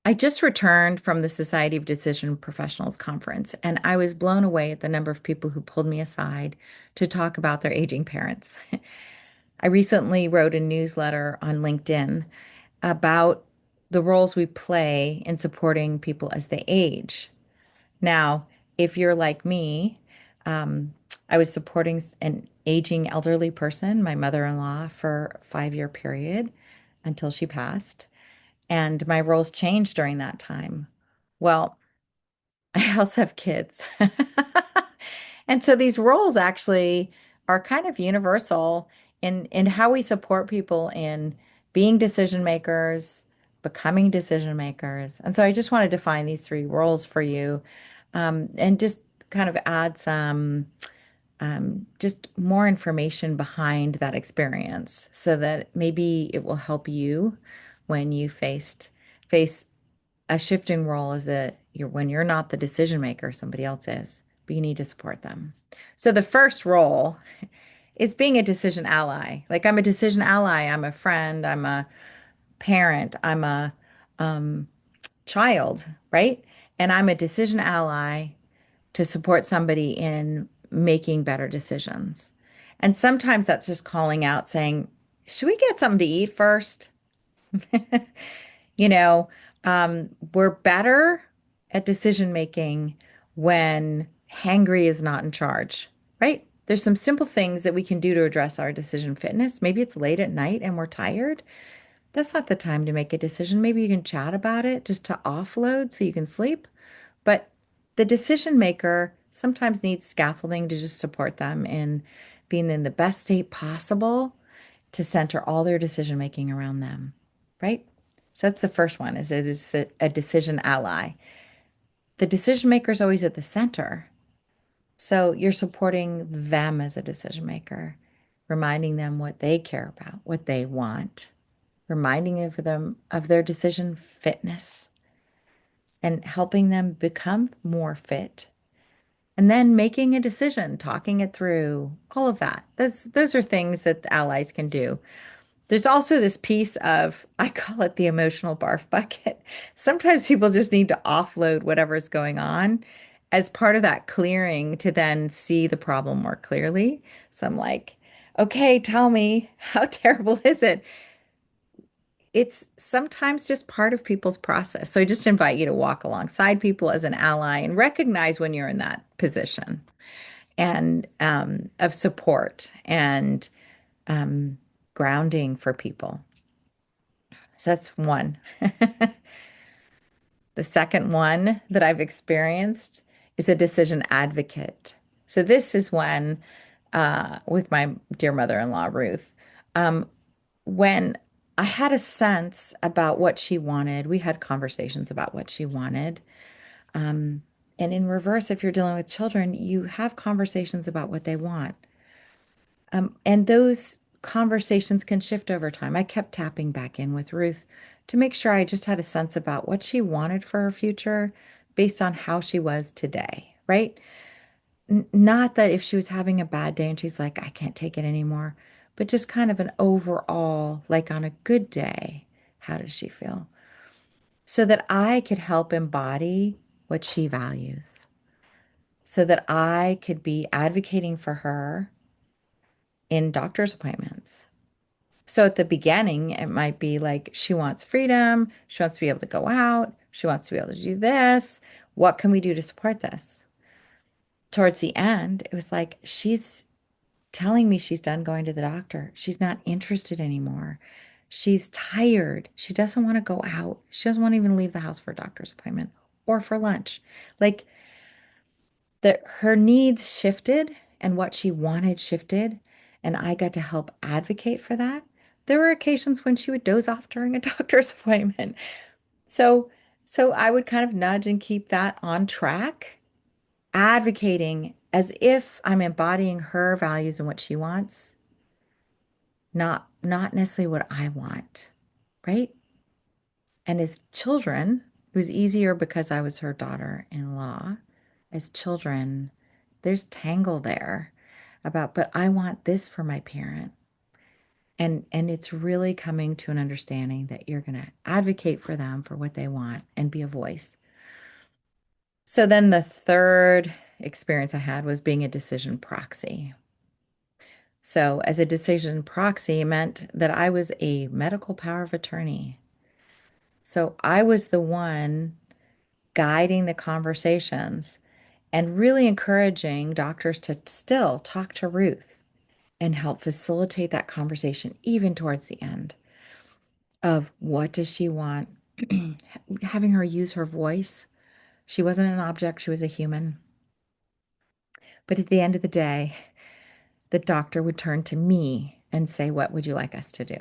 I just returned from the Society of Decision Professionals conference, and I was blown away at the number of people who pulled me aside to talk about their aging parents. I recently wrote a newsletter on LinkedIn about the roles we play in supporting people as they age. Now, if you're like me, um, I was supporting an aging elderly person, my mother-in-law, for a 5-year period until she passed. And my roles changed during that time. Well, I also have kids. And so these roles actually are kind of universal in how we support people in being decision makers, becoming decision makers. And so I just want to define these three roles for you, and just kind of add some just more information behind that experience so that maybe it will help you when you face a shifting role as you're when you're not the decision maker, somebody else is, but you need to support them. So the first role is being a decision ally. Like I'm a decision ally, I'm a friend, I'm a parent, I'm a um, child, right? And I'm a decision ally to support somebody in making better decisions. And sometimes that's just calling out saying, should we get something to eat first? You know, we're better at decision making when hangry is not in charge, right? There's some simple things that we can do to address our decision fitness. Maybe it's late at night and we're tired. That's not the time to make a decision. Maybe you can chat about it just to offload so you can sleep. But the decision maker sometimes needs scaffolding to just support them in being in the best state possible to center all their decision making around them, right? So that's the first one is it is a decision ally. The decision maker is always at the center. So you're supporting them as a decision maker, reminding them what they care about, what they want, reminding them of their decision fitness and helping them become more fit. And then making a decision, talking it through, all of that. Those are things that the allies can do. There's also this piece of, I call it the emotional barf bucket. Sometimes people just need to offload whatever's going on as part of that clearing to then see the problem more clearly. So I'm like, okay, tell me, how terrible is it? It's sometimes just part of people's process. So I just invite you to walk alongside people as an ally and recognize when you're in that position and of support and um, grounding for people. So that's one. The second one that I've experienced is a decision advocate. So this is when, with my dear mother-in-law, Ruth, um, when I had a sense about what she wanted, we had conversations about what she wanted. Um, and in reverse, if you're dealing with children, you have conversations about what they want. And those conversations can shift over time. I kept tapping back in with Ruth to make sure I just had a sense about what she wanted for her future based on how she was today, right? Not that if she was having a bad day and she's like, I can't take it anymore, but just kind of an overall, like on a good day, how does she feel? So that I could help embody what she values, so that I could be advocating for her in doctor's appointments. So at the beginning, it might be like she wants freedom, she wants to be able to go out, she wants to be able to do this. What can we do to support this? Towards the end, it was like she's telling me she's done going to the doctor. She's not interested anymore. She's tired. She doesn't want to go out. She doesn't want to even leave the house for a doctor's appointment or for lunch. Like that her needs shifted and what she wanted shifted, and I got to help advocate for that. There were occasions when she would doze off during a doctor's appointment. So, so I would kind of nudge and keep that on track, advocating as if I'm embodying her values and what she wants, not necessarily what I want, right? And as children, it was easier because I was her daughter-in-law. As children, there's tangle there about, but I want this for my parent. And it's really coming to an understanding that you're going to advocate for them for what they want and be a voice. So then the third experience I had was being a decision proxy. So as a decision proxy, it meant that I was a medical power of attorney. So I was the one guiding the conversations and really encouraging doctors to still talk to Ruth and help facilitate that conversation even towards the end of what does she want, having her use her voice. She wasn't an object, she was a human. But at the end of the day, the doctor would turn to me and say, "What would you like us to do?"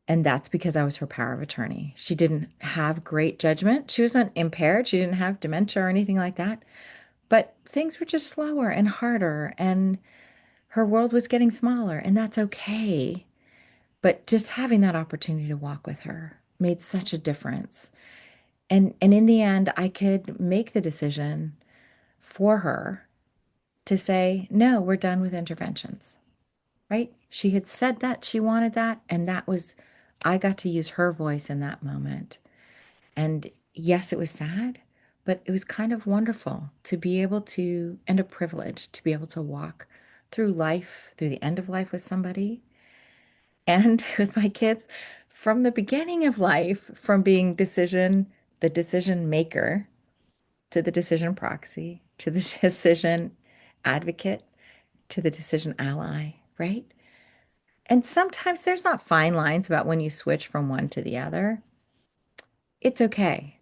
And that's because I was her power of attorney. She didn't have great judgment. She wasn't impaired. She didn't have dementia or anything like that. But things were just slower and harder, and her world was getting smaller, and that's okay. But just having that opportunity to walk with her made such a difference. And in the end, I could make the decision for her to say, no, we're done with interventions, right? She had said that she wanted that, and that was, I got to use her voice in that moment. And yes, it was sad, but it was kind of wonderful to be able to, and a privilege to be able to walk through life, through the end of life with somebody and with my kids from the beginning of life, from being the decision maker to the decision proxy, to the decision advocate, to the decision ally, right? And sometimes there's not fine lines about when you switch from one to the other. It's okay.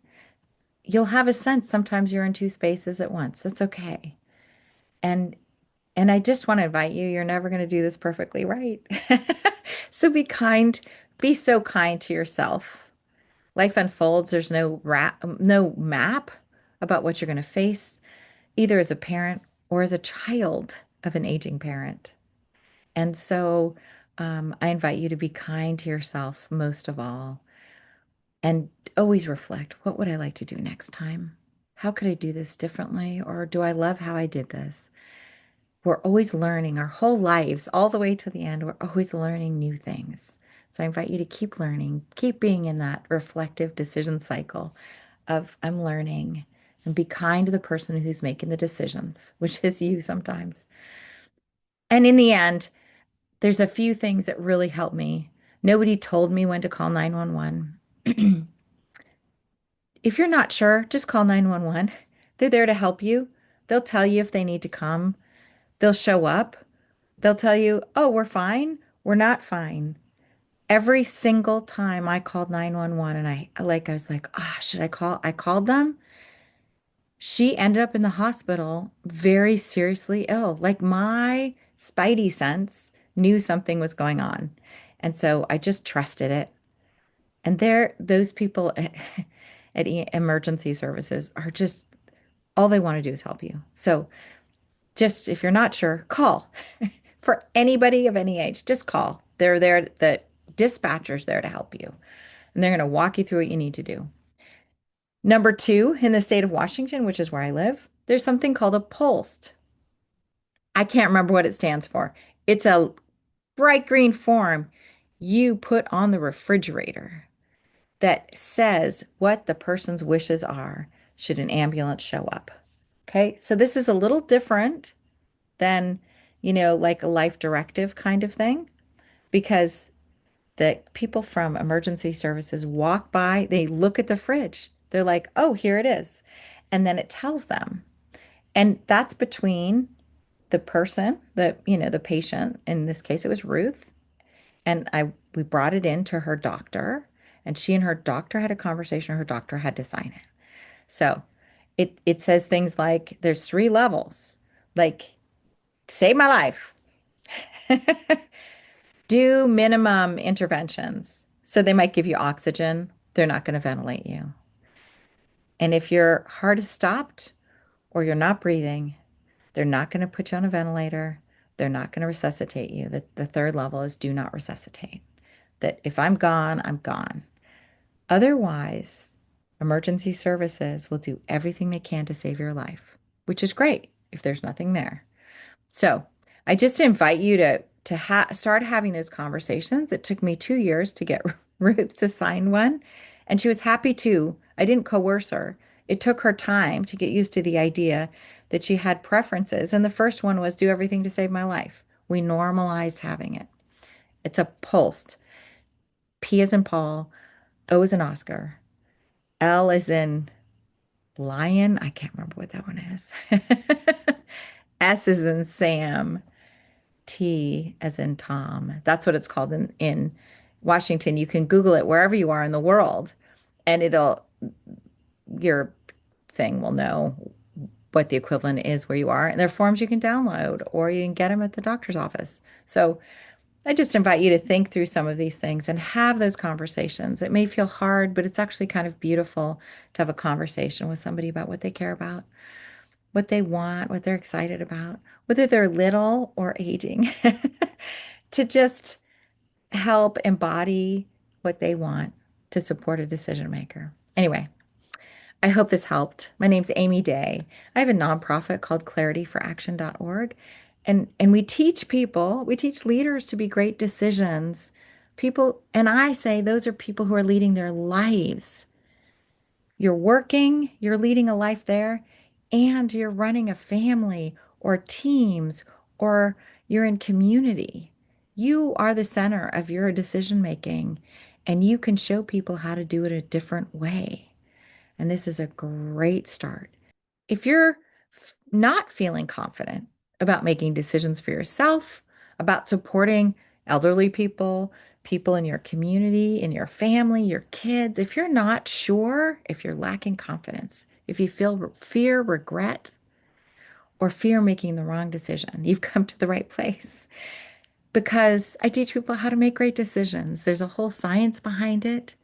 You'll have a sense sometimes you're in two spaces at once. That's okay. And and I just want to invite you, you're never going to do this perfectly right. So be kind, be so kind to yourself. Life unfolds, there's no map about what you're going to face, either as a parent or as a child of an aging parent. And so I invite you to be kind to yourself most of all and always reflect, what would I like to do next time? How could I do this differently? Or do I love how I did this? We're always learning our whole lives, all the way to the end. We're always learning new things. So I invite you to keep learning, keep being in that reflective decision cycle of I'm learning, and be kind to the person who's making the decisions, which is you sometimes. And in the end, there's a few things that really helped me. Nobody told me when to call 911. If you're not sure, just call 911. They're there to help you. They'll tell you if they need to come. They'll show up. They'll tell you, oh, we're fine. We're not fine. Every single time I called 911 and I was like, ah, should I call? I called them. She ended up in the hospital very seriously ill. Like my spidey sense knew something was going on. And so I just trusted it. And those people at emergency services are just, all they want to do is help you. So just if you're not sure, call. For anybody of any age, just call. They're there, the dispatcher's there to help you, and they're going to walk you through what you need to do. Number two, in the state of Washington, which is where I live, there's something called a POLST. I can't remember what it stands for. It's a bright green form you put on the refrigerator that says what the person's wishes are should an ambulance show up. Okay, so this is a little different than, like a life directive kind of thing, because the people from emergency services walk by, they look at the fridge. They're like, oh, here it is. And then it tells them. And that's between the person, the patient. In this case, it was Ruth. And we brought it in to her doctor, and she and her doctor had a conversation. Her doctor had to sign it. So it says things like there's three levels, like save my life, do minimum interventions. So they might give you oxygen. They're not going to ventilate you. And if your heart is stopped or you're not breathing, they're not going to put you on a ventilator. They're not going to resuscitate you. The third level is do not resuscitate. That if I'm gone, I'm gone. Otherwise, emergency services will do everything they can to save your life, which is great if there's nothing there. So I just invite you to to start having those conversations. It took me 2 years to get Ruth to sign one, and she was happy too. I didn't coerce her. It took her time to get used to the idea that she had preferences. And the first one was do everything to save my life. We normalized having it. It's a pulsed. P is in Paul, O is in Oscar, L is in Lion. I can't remember what that one is. S is in Sam, T as in Tom. That's what it's called in Washington. You can Google it wherever you are in the world, and your thing will know what the equivalent is where you are. And there are forms you can download or you can get them at the doctor's office. So I just invite you to think through some of these things and have those conversations. It may feel hard, but it's actually kind of beautiful to have a conversation with somebody about what they care about, what they want, what they're excited about, whether they're little or aging, to just help embody what they want to support a decision maker. Anyway, I hope this helped. My name's Amy Day. I have a nonprofit called clarityforaction.org. And we teach leaders to be great decisions. People, and I say those are people who are leading their lives. You're working, you're leading a life there, and you're running a family or teams, or you're in community. You are the center of your decision making, and you can show people how to do it a different way. And this is a great start. If you're not feeling confident about making decisions for yourself, about supporting elderly people, people in your community, in your family, your kids, if you're not sure, if you're lacking confidence, if you feel fear, regret, or fear making the wrong decision, you've come to the right place because I teach people how to make great decisions. There's a whole science behind it.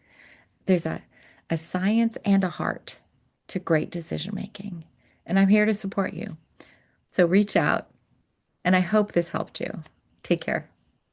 There's a science and a heart to great decision making. And I'm here to support you. So reach out, and I hope this helped you. Take care.